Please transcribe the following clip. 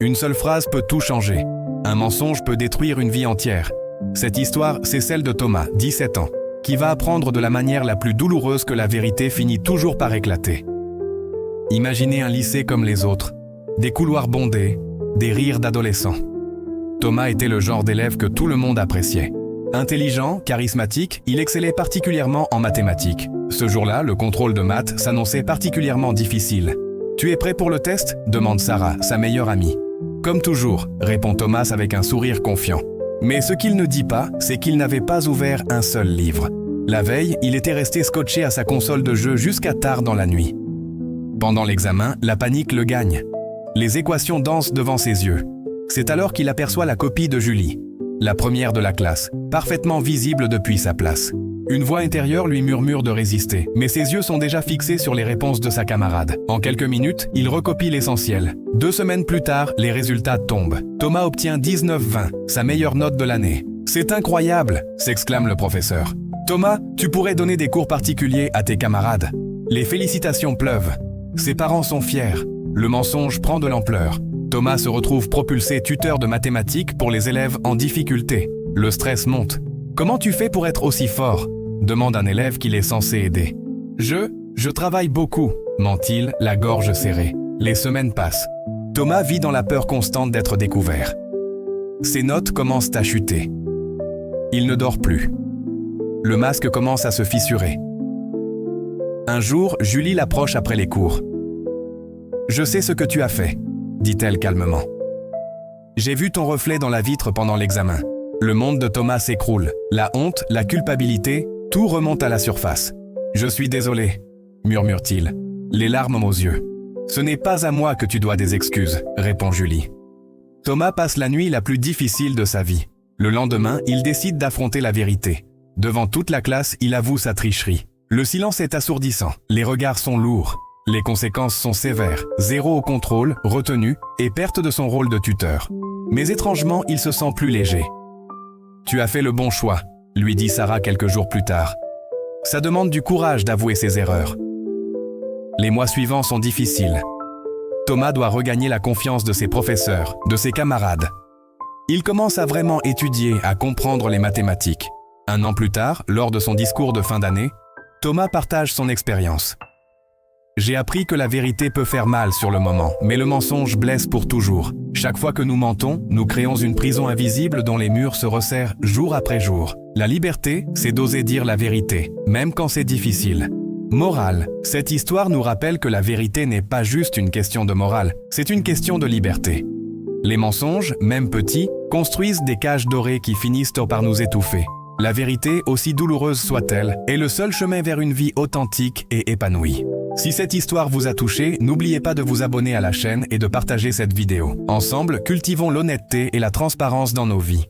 Une seule phrase peut tout changer. Un mensonge peut détruire une vie entière. Cette histoire, c'est celle de Thomas, 17 ans, qui va apprendre de la manière la plus douloureuse que la vérité finit toujours par éclater. Imaginez un lycée comme les autres, des couloirs bondés, des rires d'adolescents. Thomas était le genre d'élève que tout le monde appréciait. Intelligent, charismatique, il excellait particulièrement en mathématiques. Ce jour-là, le contrôle de maths s'annonçait particulièrement difficile. « Tu es prêt pour le test ?» demande Sarah, sa meilleure amie. « Comme toujours », répond Thomas avec un sourire confiant. Mais ce qu'il ne dit pas, c'est qu'il n'avait pas ouvert un seul livre. La veille, il était resté scotché à sa console de jeu jusqu'à tard dans la nuit. Pendant l'examen, la panique le gagne. Les équations dansent devant ses yeux. C'est alors qu'il aperçoit la copie de Julie, la première de la classe, parfaitement visible depuis sa place. Une voix intérieure lui murmure de résister, mais ses yeux sont déjà fixés sur les réponses de sa camarade. En quelques minutes, il recopie l'essentiel. 2 semaines plus tard, les résultats tombent. Thomas obtient 19-20, sa meilleure note de l'année. « C'est incroyable !» s'exclame le professeur. « Thomas, tu pourrais donner des cours particuliers à tes camarades. » Les félicitations pleuvent. Ses parents sont fiers. Le mensonge prend de l'ampleur. Thomas se retrouve propulsé tuteur de mathématiques pour les élèves en difficulté. Le stress monte. « Comment tu fais pour être aussi fort ?» demande un élève qu'il est censé aider. « Je travaille beaucoup », ment-il, la gorge serrée. Les semaines passent. Thomas vit dans la peur constante d'être découvert. Ses notes commencent à chuter. Il ne dort plus. Le masque commence à se fissurer. Un jour, Julie l'approche après les cours. « Je sais ce que tu as fait », dit-elle calmement. « J'ai vu ton reflet dans la vitre pendant l'examen. » Le monde de Thomas s'écroule. La honte, la culpabilité, tout remonte à la surface. « Je suis désolé », murmure-t-il, les larmes aux yeux. « Ce n'est pas à moi que tu dois des excuses », répond Julie. Thomas passe la nuit la plus difficile de sa vie. Le lendemain, il décide d'affronter la vérité. Devant toute la classe, il avoue sa tricherie. Le silence est assourdissant, les regards sont lourds. Les conséquences sont sévères, 0 au contrôle, retenue et perte de son rôle de tuteur. Mais étrangement, il se sent plus léger. « Tu as fait le bon choix », lui dit Sarah quelques jours plus tard. Ça demande du courage d'avouer ses erreurs. Les mois suivants sont difficiles. Thomas doit regagner la confiance de ses professeurs, de ses camarades. Il commence à vraiment étudier, à comprendre les mathématiques. 1 an plus tard, lors de son discours de fin d'année, Thomas partage son expérience. J'ai appris que la vérité peut faire mal sur le moment, mais le mensonge blesse pour toujours. Chaque fois que nous mentons, nous créons une prison invisible dont les murs se resserrent jour après jour. La liberté, c'est d'oser dire la vérité, même quand c'est difficile. Morale, cette histoire nous rappelle que la vérité n'est pas juste une question de morale, c'est une question de liberté. Les mensonges, même petits, construisent des cages dorées qui finissent par nous étouffer. La vérité, aussi douloureuse soit-elle, est le seul chemin vers une vie authentique et épanouie. Si cette histoire vous a touché, n'oubliez pas de vous abonner à la chaîne et de partager cette vidéo. Ensemble, cultivons l'honnêteté et la transparence dans nos vies.